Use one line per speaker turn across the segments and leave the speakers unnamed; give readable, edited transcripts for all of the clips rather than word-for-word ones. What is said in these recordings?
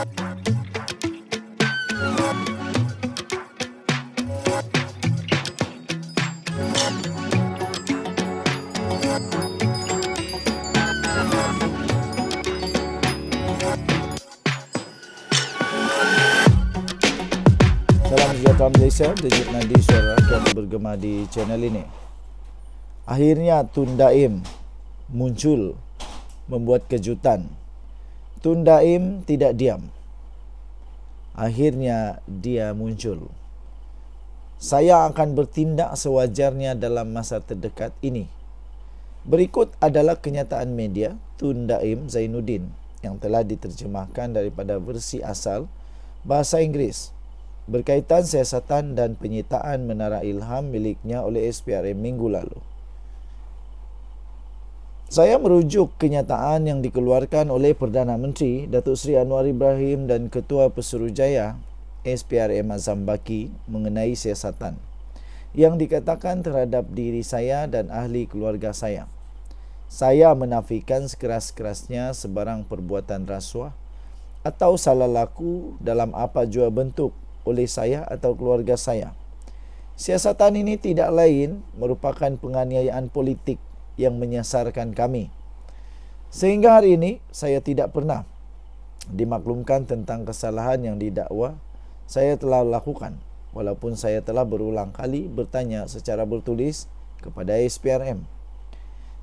Salam sejahtera Malaysia, Dejit Nadi suara rakyat bergema di channel ini. Akhirnya Tun Daim muncul membuat kejutan. Tun Daim tidak diam. Akhirnya dia muncul. Saya akan bertindak sewajarnya dalam masa terdekat ini. Berikut adalah kenyataan media Tun Daim Zainuddin yang telah diterjemahkan daripada versi asal bahasa Inggeris berkaitan siasatan dan penyitaan Menara Ilham miliknya oleh SPRM minggu lalu. Saya merujuk kenyataan yang dikeluarkan oleh Perdana Menteri Datuk Seri Anwar Ibrahim dan Ketua Pesuruhjaya SPRM Azam Baki mengenai siasatan yang dikatakan terhadap diri saya dan ahli keluarga saya. Saya menafikan sekeras-kerasnya sebarang perbuatan rasuah atau salah laku dalam apa jua bentuk oleh saya atau keluarga saya. Siasatan ini tidak lain merupakan penganiayaan politik yang menyasarkan kami. Sehingga hari ini saya tidak pernah dimaklumkan tentang kesalahan yang didakwa saya telah lakukan, walaupun saya telah berulang kali bertanya secara bertulis kepada SPRM.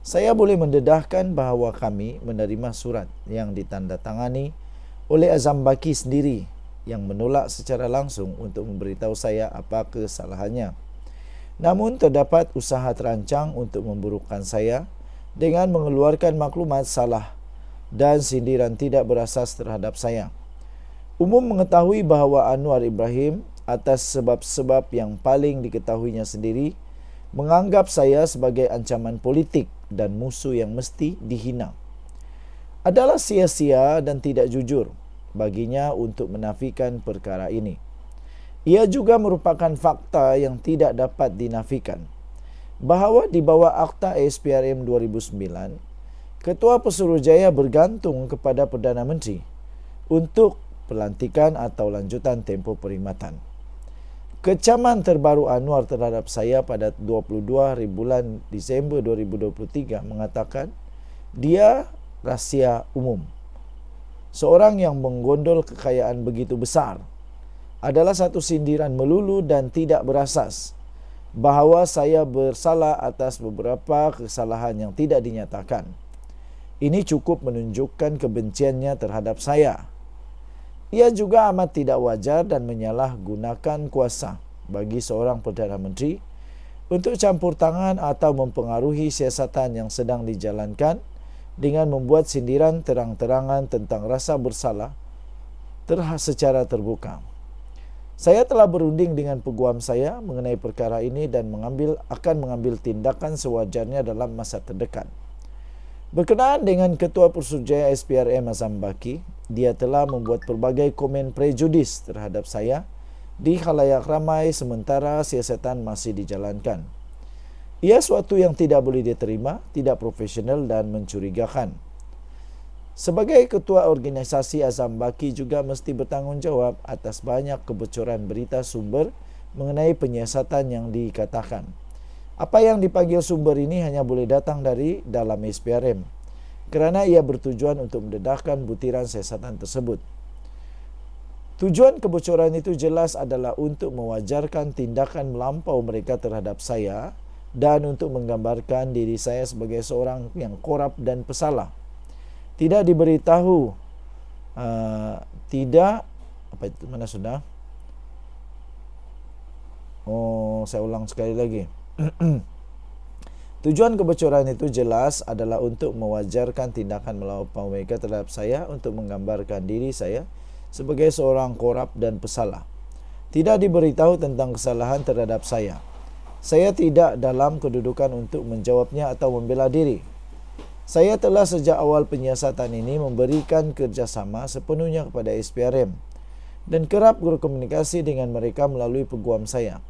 Saya boleh mendedahkan bahawa kami menerima surat yang ditandatangani oleh Azam Baki sendiri yang menolak secara langsung untuk memberitahu saya apa kesalahannya. Namun terdapat usaha terancang untuk memburukkan saya dengan mengeluarkan maklumat salah dan sindiran tidak berasas terhadap saya. Umum mengetahui bahawa Anwar Ibrahim atas sebab-sebab yang paling diketahuinya sendiri menganggap saya sebagai ancaman politik dan musuh yang mesti dihina. Adalah sia-sia dan tidak jujur baginya untuk menafikan perkara ini. Ia juga merupakan fakta yang tidak dapat dinafikan bahawa di bawah Akta SPRM 2009, Ketua Pesuruhjaya bergantung kepada Perdana Menteri untuk pelantikan atau lanjutan tempoh perkhidmatan. Kecaman terbaru Anwar terhadap saya pada 22 bulan Disember 2023 mengatakan dia rahsia umum. Seorang yang menggondol kekayaan begitu besar adalah satu sindiran melulu dan tidak berasas bahawa saya bersalah atas beberapa kesalahan yang tidak dinyatakan. Ini cukup menunjukkan kebenciannya terhadap saya. Ia juga amat tidak wajar dan menyalahgunakan kuasa bagi seorang Perdana Menteri untuk campur tangan atau mempengaruhi siasatan yang sedang dijalankan dengan membuat sindiran terang-terangan tentang rasa bersalah secara terbuka. Saya telah berunding dengan peguam saya mengenai perkara ini dan akan mengambil tindakan sewajarnya dalam masa terdekat. Berkenaan dengan Ketua Pesuruhjaya SPRM Azam Baki, dia telah membuat pelbagai komen prejudis terhadap saya di khalayak ramai sementara siasatan masih dijalankan. Ia suatu yang tidak boleh diterima, tidak profesional dan mencurigakan. Sebagai ketua organisasi, Azam Baki juga mesti bertanggungjawab atas banyak kebocoran berita sumber mengenai penyiasatan yang dikatakan. Apa yang dipanggil sumber ini hanya boleh datang dari dalam SPRM, kerana ia bertujuan untuk mendedahkan butiran siasatan tersebut. Tujuan kebocoran itu jelas adalah untuk mewajarkan tindakan melampau mereka terhadap saya dan untuk menggambarkan diri saya sebagai seorang yang korup dan pesalah. Tidak diberitahu, saya ulang sekali lagi. Tujuan kebocoran itu jelas adalah untuk mewajarkan tindakan melampau mereka terhadap saya untuk menggambarkan diri saya sebagai seorang korup dan pesalah. Tidak diberitahu tentang kesalahan terhadap saya. Saya tidak dalam kedudukan untuk menjawabnya atau membela diri. Saya telah sejak awal penyiasatan ini memberikan kerjasama sepenuhnya kepada SPRM dan kerap berkomunikasi dengan mereka melalui peguam saya.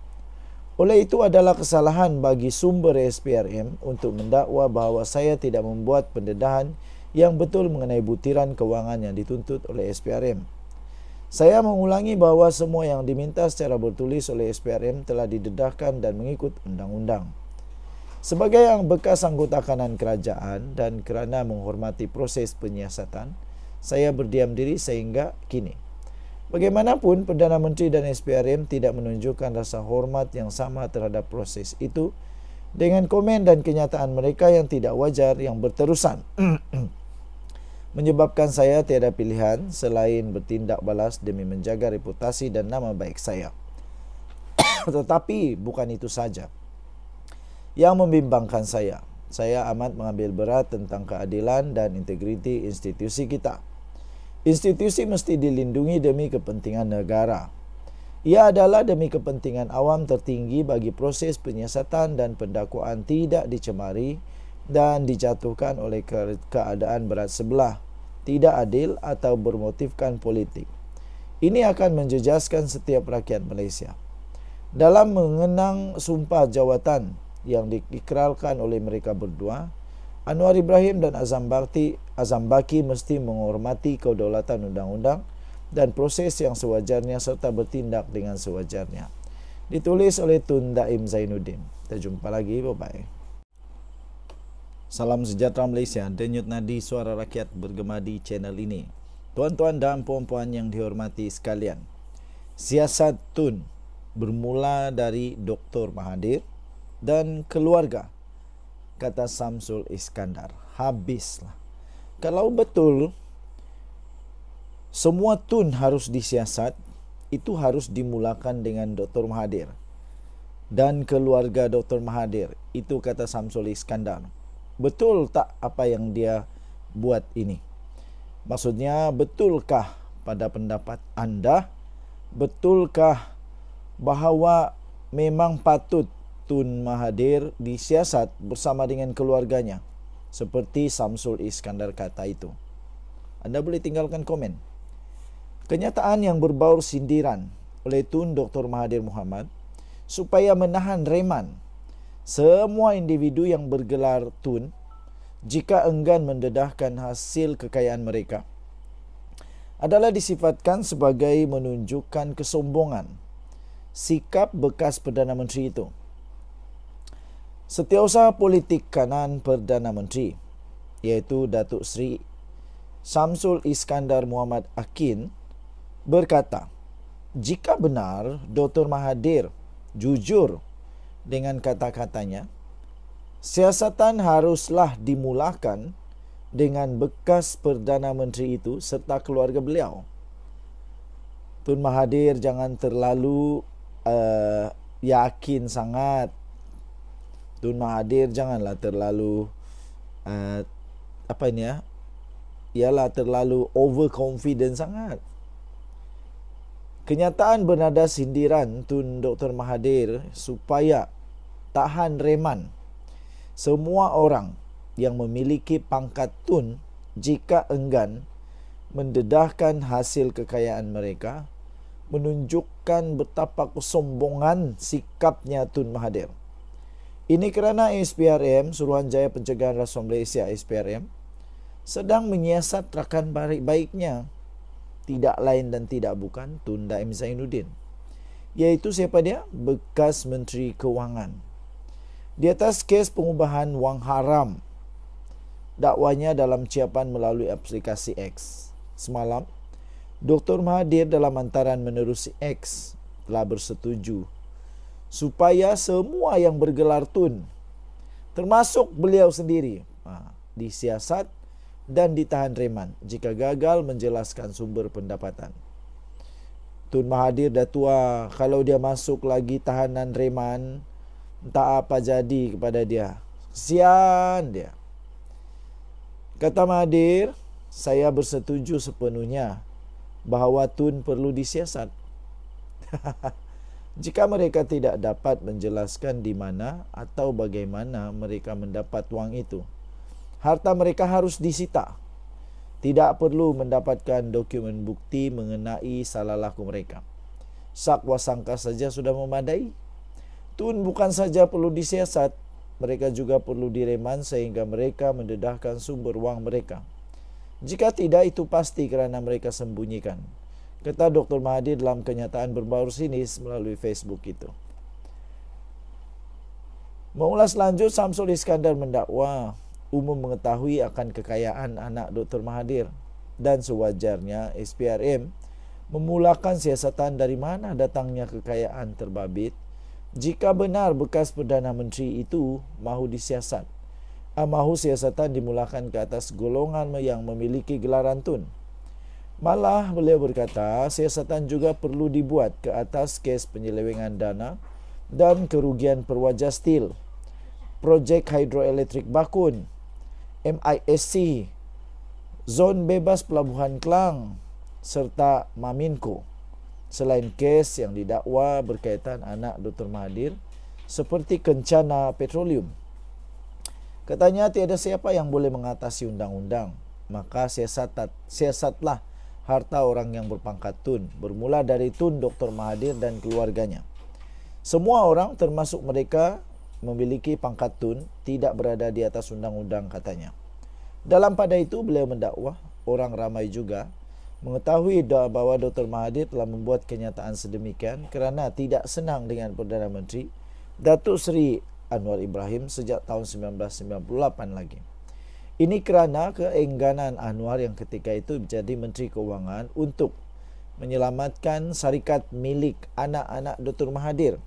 Oleh itu adalah kesalahan bagi sumber SPRM untuk mendakwa bahawa saya tidak membuat pendedahan yang betul mengenai butiran kewangan yang dituntut oleh SPRM. Saya mengulangi bahawa semua yang diminta secara bertulis oleh SPRM telah didedahkan dan mengikut undang-undang. Sebagai yang bekas anggota kanan kerajaan dan kerana menghormati proses penyiasatan, saya berdiam diri sehingga kini. Bagaimanapun, Perdana Menteri dan SPRM tidak menunjukkan rasa hormat yang sama terhadap proses itu dengan komen dan kenyataan mereka yang tidak wajar yang berterusan. Menyebabkan saya tiada pilihan selain bertindak balas demi menjaga reputasi dan nama baik saya. Tetapi bukan itu saja yang membimbangkan saya. Saya amat mengambil berat tentang keadilan dan integriti institusi kita. Institusi mesti dilindungi demi kepentingan negara. Ia adalah demi kepentingan awam tertinggi bagi proses penyiasatan dan pendakwaan tidak dicemari dan dijatuhkan oleh keadaan berat sebelah, tidak adil atau bermotifkan politik. Ini akan menjejaskan setiap rakyat Malaysia. Dalam mengenang sumpah jawatan yang diikrarkan oleh mereka berdua, Anwar Ibrahim dan Azam Baki mesti menghormati kedaulatan undang-undang dan proses yang sewajarnya serta bertindak dengan sewajarnya. Ditulis oleh Tun Daim Zainuddin. Kita jumpa lagi. Bye-bye. Salam sejahtera Malaysia, denyut nadi suara rakyat bergema di channel ini. Tuan-tuan dan puan-puan yang dihormati sekalian, siasat Tun bermula dari Dr. Mahathir dan keluarga, kata Samsul Iskandar. Habislah. Kalau betul semua Tun harus disiasat, itu harus dimulakan dengan Dr. Mahathir dan keluarga Dr. Mahathir. Itu kata Samsul Iskandar. Betul tak apa yang dia buat ini? Maksudnya, betulkah pada pendapat anda, betulkah bahawa memang patut Tun Mahathir disiasat bersama dengan keluarganya seperti Samsul Iskandar kata itu? Anda boleh tinggalkan komen. Kenyataan yang berbaur sindiran oleh Tun Dr. Mahathir Mohamad supaya menahan reman semua individu yang bergelar Tun jika enggan mendedahkan hasil kekayaan mereka adalah disifatkan sebagai menunjukkan kesombongan sikap bekas Perdana Menteri itu. Setiausaha politik kanan Perdana Menteri, iaitu Datuk Seri Samsul Iskandar Muhammad Akin, berkata, jika benar Dr. Mahathir jujur dengan kata-katanya, siasatan haruslah dimulakan dengan bekas Perdana Menteri itu serta keluarga beliau. Tun Mahathir jangan terlalu yakin sangat. Tun Mahathir janganlah terlalu ialah terlalu overconfident sangat. Kenyataan bernada sindiran Tun Dr. Mahathir supaya tahan reman semua orang yang memiliki pangkat Tun jika enggan mendedahkan hasil kekayaan mereka menunjukkan betapa kesombongan sikapnya Tun Mahathir. Ini kerana SPRM, Suruhanjaya Pencegahan Rasuah Malaysia SPRM, sedang menyiasat rakan baik-baiknya, tidak lain dan tidak bukan Tun Daim Zainuddin, iaitu siapa dia? Bekas Menteri Kewangan. Di atas kes pengubahan wang haram, dakwanya dalam ciapan melalui aplikasi X. Semalam, Dr. Mahathir dalam hantaran menerusi X telah bersetuju supaya semua yang bergelar Tun, termasuk beliau sendiri, disiasat dan ditahan reman jika gagal menjelaskan sumber pendapatan. Tun Mahathir dah tua, kalau dia masuk lagi tahanan reman, tak apa jadi kepada dia. Kesian dia. Kata Mahathir, saya bersetuju sepenuhnya bahawa Tun perlu disiasat. Jika mereka tidak dapat menjelaskan di mana atau bagaimana mereka mendapat wang itu, harta mereka harus disita. Tidak perlu mendapatkan dokumen bukti mengenai salah laku mereka. Sakwa sangka saja sudah memadai. Tun bukan saja perlu disiasat, mereka juga perlu direman sehingga mereka mendedahkan sumber wang mereka. Jika tidak, itu pasti kerana mereka sembunyikan. kata Dr. Mahathir dalam kenyataan berbaur sinis melalui Facebook itu. Mengulas lanjut, Samsul Iskandar mendakwa umum mengetahui akan kekayaan anak Dr. Mahathir dan sewajarnya SPRM memulakan siasatan dari mana datangnya kekayaan terbabit jika benar bekas Perdana Menteri itu mahu disiasat. Mahu siasatan dimulakan ke atas golongan yang memiliki gelaran tun. Malah beliau berkata siasatan juga perlu dibuat ke atas kes penyelewengan dana dan kerugian Perwaja Steel, projek hidroelektrik Bakun, MISC, zon bebas Pelabuhan Klang serta Maminco. Selain kes yang didakwa berkaitan anak Dr. Mahathir seperti Kencana Petroleum. Katanya tiada siapa yang boleh mengatasi undang-undang, maka siasatlah harta orang yang berpangkat tun, bermula dari Tun Dr. Mahathir dan keluarganya. Semua orang termasuk mereka memiliki pangkat tun tidak berada di atas undang-undang, katanya. Dalam pada itu beliau mendakwa orang ramai juga mengetahui bahawa Dr. Mahathir telah membuat kenyataan sedemikian kerana tidak senang dengan Perdana Menteri Datuk Seri Anwar Ibrahim sejak tahun 1998 lagi. Ini kerana keengganan Anwar yang ketika itu menjadi Menteri Keuangan untuk menyelamatkan syarikat milik anak-anak Dr. Mahathir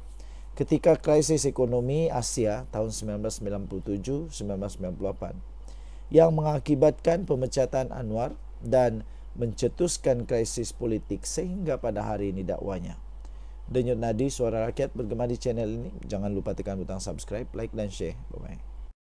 ketika krisis ekonomi Asia tahun 1997-1998 yang mengakibatkan pemecatan Anwar dan mencetuskan krisis politik sehingga pada hari ini dakwanya. Denyut nadi suara rakyat bergema di channel ini. Jangan lupa tekan butang subscribe, like dan share. Bye-bye.